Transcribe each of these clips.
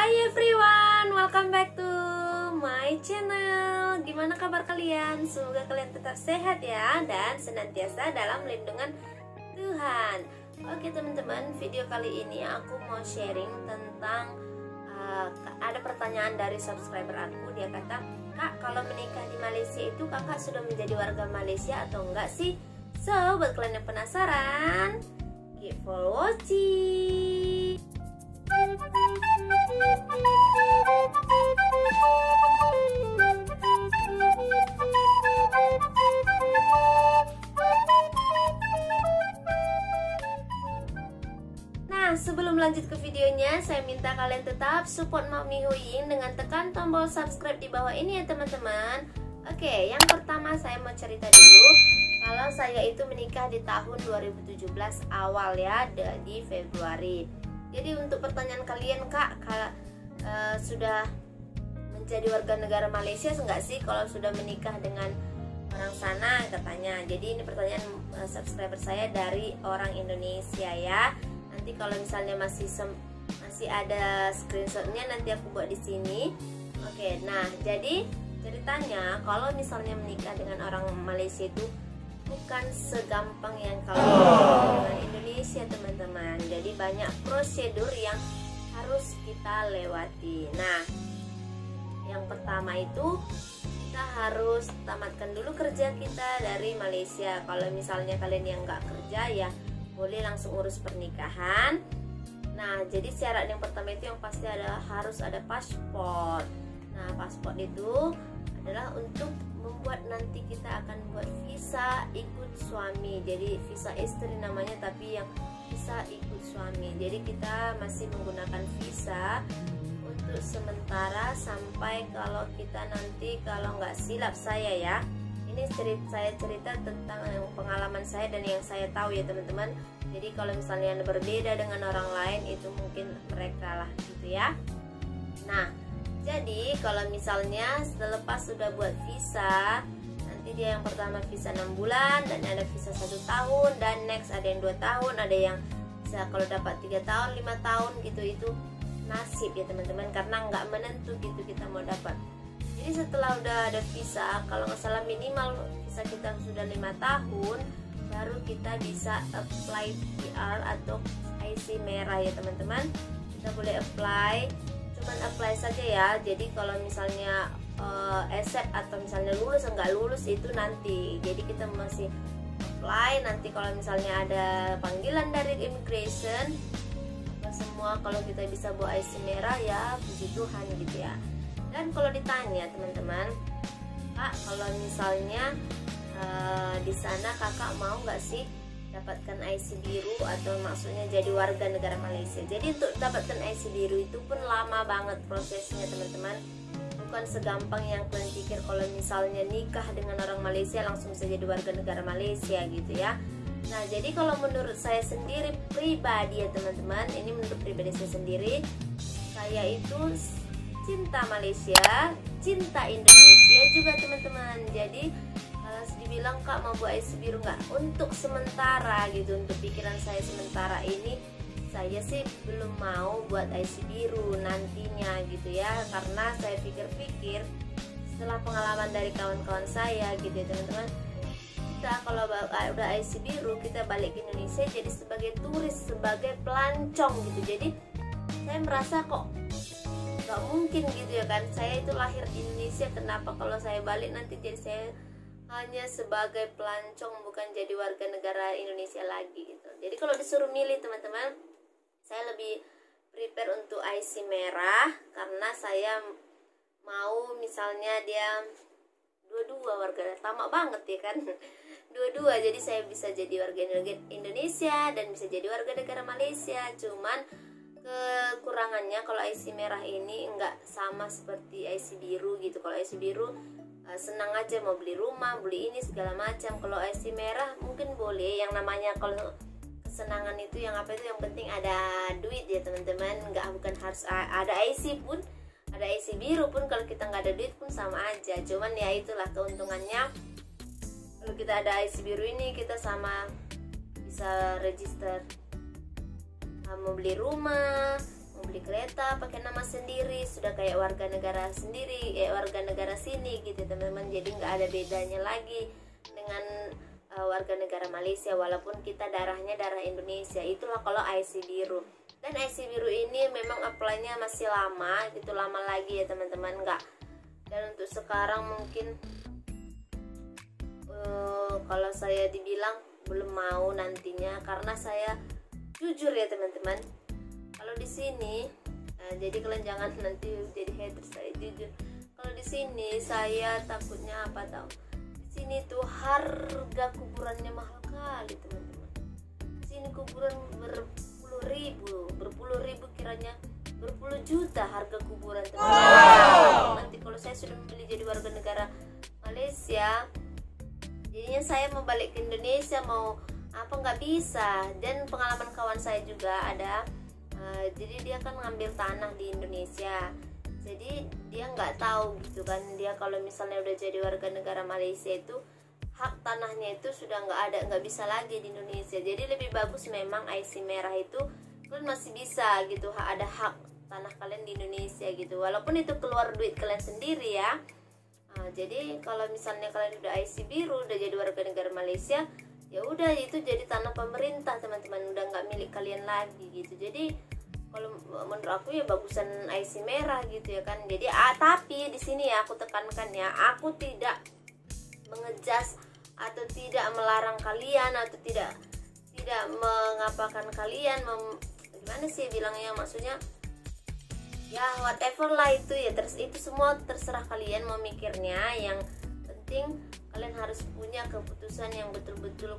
Hai everyone, welcome back to my channel. Gimana kabar kalian? Semoga kalian tetap sehat ya dan senantiasa dalam lindungan Tuhan. Oke teman-teman, video kali ini aku mau sharing tentang ada pertanyaan dari subscriber aku. Dia kata, "Kak, kalau menikah di Malaysia itu kakak sudah menjadi warga Malaysia atau enggak sih?" So, buat kalian yang penasaran, keep for watching. Nah, sebelum lanjut ke videonya, saya minta kalian tetap support Mami Huying dengan tekan tombol subscribe di bawah ini ya teman-teman. Oke, yang pertama saya mau cerita dulu kalau saya itu menikah di tahun 2017 awal ya, di Februari. Jadi untuk pertanyaan kalian, Kak, sudah menjadi warga negara Malaysia enggak sih kalau sudah menikah dengan orang sana katanya. Jadi ini pertanyaan subscriber saya dari orang Indonesia ya. Nanti kalau misalnya masih ada screenshotnya nanti aku buat di sini. Oke, nah jadi ceritanya kalau misalnya menikah dengan orang Malaysia itu bukan segampang yang kalau dengan Indonesia teman-teman. Jadi banyak prosedur yang harus kita lewati. Nah, yang pertama itu kita harus tamatkan dulu kerja kita dari Malaysia. Kalau misalnya kalian yang nggak kerja ya boleh langsung urus pernikahan. Nah, jadi syarat yang pertama itu yang pasti harus ada paspor. Nah, paspor itu adalah untuk membuat nanti kita akan buat visa ikut suami. Jadi visa istri namanya, tapi yang visa ikut suami. Jadi kita masih menggunakan visa untuk sementara sampai kalau kita nanti, kalau nggak silap saya ya, ini saya cerita tentang pengalaman saya dan yang saya tahu ya teman-teman. Jadi kalau misalnya berbeda dengan orang lain itu mungkin mereka lah gitu ya. Nah, jadi kalau misalnya selepas sudah buat visa, nanti dia yang pertama visa 6 bulan, dan ada visa 1 tahun, dan next ada yang 2 tahun, ada yang bisa kalau dapat 3 tahun, 5 tahun gitu. Itu nasib ya teman-teman, karena nggak menentu gitu kita mau dapat. Jadi setelah udah ada visa, kalau nggak salah minimal visa kita sudah 5 tahun, baru kita bisa apply PR atau IC merah ya teman-teman. Kita boleh apply, cuman apply saja ya. Jadi kalau misalnya accept atau misalnya lulus enggak lulus itu nanti. Jadi kita masih apply, nanti kalau misalnya ada panggilan dari immigration semua, kalau kita bisa bawa IC merah ya puji Tuhan gitu ya. Dan kalau ditanya teman-teman, Kak, kalau misalnya di sana kakak mau nggak sih dapatkan IC biru atau maksudnya jadi warga negara Malaysia. Jadi untuk dapatkan IC biru itu pun lama banget prosesnya teman-teman. Bukan segampang yang kalian pikir kalau misalnya nikah dengan orang Malaysia langsung bisa jadi warga negara Malaysia gitu ya. Nah, jadi kalau menurut saya sendiri pribadi ya teman-teman, ini menurut pribadi saya sendiri, saya itu cinta Malaysia, cinta Indonesia juga teman-teman. Jadi kalau dibilang Kak mau buat IC biru nggak, untuk sementara gitu, untuk pikiran saya sementara ini saya sih belum mau buat IC biru nantinya gitu ya, karena saya pikir-pikir setelah pengalaman dari kawan-kawan saya gitu ya teman-teman, kita kalau udah IC biru kita balik ke Indonesia jadi sebagai turis, sebagai pelancong gitu. Jadi saya merasa kok nggak mungkin gitu ya kan, saya itu lahir di Indonesia, kenapa kalau saya balik nanti jadi saya hanya sebagai pelancong, bukan jadi warga negara Indonesia lagi gitu. Jadi kalau disuruh milih teman-teman, saya lebih prepare untuk IC merah, karena saya mau misalnya dia dua-dua warga, tamak banget ya kan, dua-dua, jadi saya bisa jadi warga Indonesia dan bisa jadi warga negara Malaysia. Cuman kekurangannya kalau IC merah ini nggak sama seperti IC biru gitu. Kalau IC biru senang aja mau beli rumah, beli ini segala macam. Kalau IC merah mungkin boleh, yang namanya kalau kesenangan itu yang apa itu, yang penting ada duit ya teman-teman. Bukan harus ada IC pun, ada IC biru pun kalau kita nggak ada duit pun sama aja. Cuman ya itulah keuntungannya, kalau kita ada IC biru ini kita sama bisa register mau beli rumah, mau beli kereta pakai nama sendiri, sudah kayak warga negara sendiri, kayak warga negara sini gitu teman-teman. Jadi nggak ada bedanya lagi dengan warga negara Malaysia, walaupun kita darahnya darah Indonesia. Itulah kalau IC biru. Dan IC biru ini memang apply-nya masih lama gitu, lama lagi ya teman-teman, nggak. Dan untuk sekarang mungkin kalau saya dibilang belum mau nantinya, karena saya jujur ya teman-teman, kalau di sini jadi kalian jangan nanti jadi haters, saya jujur. Kalau di sini saya takutnya apa tahu? Di sini tuh harga kuburannya mahal kali teman-teman. Di sini kuburan berpuluh ribu kiranya berpuluh juta harga kuburan teman-teman. Nanti kalau saya sudah membeli jadi warga negara Malaysia, jadinya saya mau balik ke Indonesia mau apa nggak bisa. Dan pengalaman kawan saya juga ada, jadi dia kan ngambil tanah di Indonesia, jadi dia nggak tahu gitu kan, dia kalau misalnya udah jadi warga negara Malaysia itu hak tanahnya itu sudah nggak bisa lagi di Indonesia. Jadi lebih bagus memang IC merah itu kalian masih bisa gitu, ada hak tanah kalian di Indonesia gitu, walaupun itu keluar duit kalian sendiri ya. Jadi kalau misalnya kalian udah IC biru, udah jadi warga negara Malaysia, ya udah itu jadi tanah pemerintah teman-teman, udah nggak milik kalian lagi gitu. Jadi kalau menurut aku ya bagusan IC merah gitu ya kan. Jadi tapi di sini ya aku tekankan ya, aku tidak mengejas atau tidak melarang kalian atau tidak mengapakan kalian gimana sih bilangnya, maksudnya ya whatever lah itu ya, itu semua terserah kalian mau mikirnya. Yang penting kalian harus punya keputusan yang betul-betul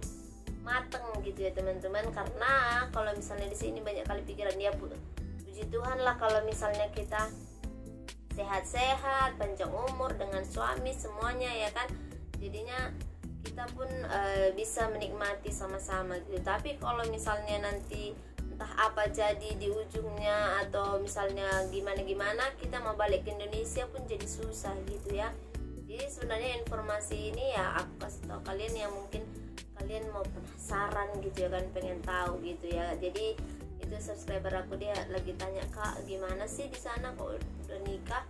mateng gitu ya teman-teman. Karena kalau misalnya di sini banyak kali pikiran dia, puji Tuhan lah kalau misalnya kita sehat-sehat, panjang umur dengan suami semuanya ya kan, jadinya kita pun bisa menikmati sama-sama gitu. Tapi kalau misalnya nanti entah apa jadi di ujungnya atau misalnya gimana kita mau balik ke Indonesia pun jadi susah gitu ya. Jadi sebenarnya informasi ini ya aku kasih tahu kalian yang mungkin kalian mau penasaran gitu ya kan, pengen tahu gitu ya. Jadi itu subscriber aku dia lagi tanya, Kak gimana sih di sana kok udah nikah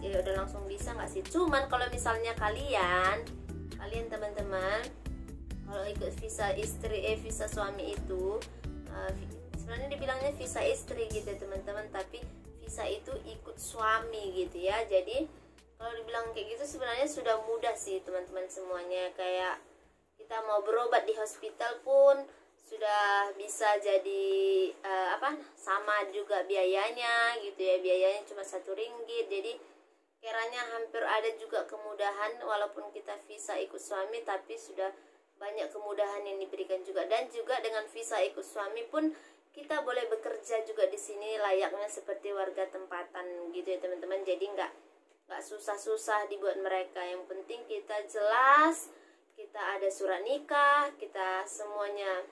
ya udah langsung bisa nggak sih? Cuman kalau misalnya kalian teman-teman kalau ikut visa istri visa suami itu sebenarnya dibilangnya visa istri gitu teman-teman, tapi visa itu ikut suami gitu ya. Jadi kalau dibilang kayak gitu sebenarnya sudah mudah sih teman-teman semuanya. Kayak kita mau berobat di hospital pun sudah bisa jadi sama juga biayanya gitu ya, biayanya cuma RM1. Jadi kiranya hampir ada juga kemudahan, walaupun kita visa ikut suami tapi sudah banyak kemudahan yang diberikan juga. Dan juga dengan visa ikut suami pun kita boleh bekerja juga di sini layaknya seperti warga tempatan gitu ya teman-teman. Jadi nggak susah-susah dibuat mereka. Yang penting kita jelas, kita ada surat nikah, kita semuanya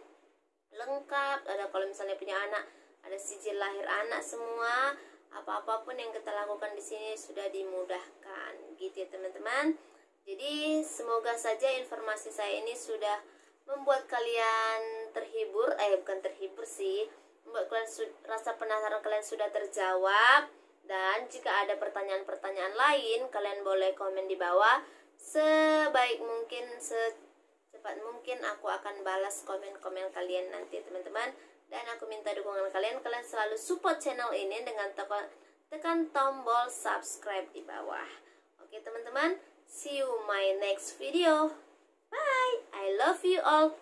lengkap. Ada kalau misalnya punya anak, ada sijil lahir anak semua. Apa-apapun yang kita lakukan di sini sudah dimudahkan gitu ya teman-teman. Jadi semoga saja informasi saya ini sudah membuat kalian terhibur, bukan terhibur sih, membuat kalian rasa penasaran kalian sudah terjawab. Dan jika ada pertanyaan-pertanyaan lain, kalian boleh komen di bawah. Sebaik mungkin, secepat mungkin aku akan balas komen-komen kalian nanti teman-teman. Dan aku minta dukungan kalian selalu support channel ini dengan tekan tombol subscribe di bawah. Oke teman-teman, see you my next video. Bye, I love you all.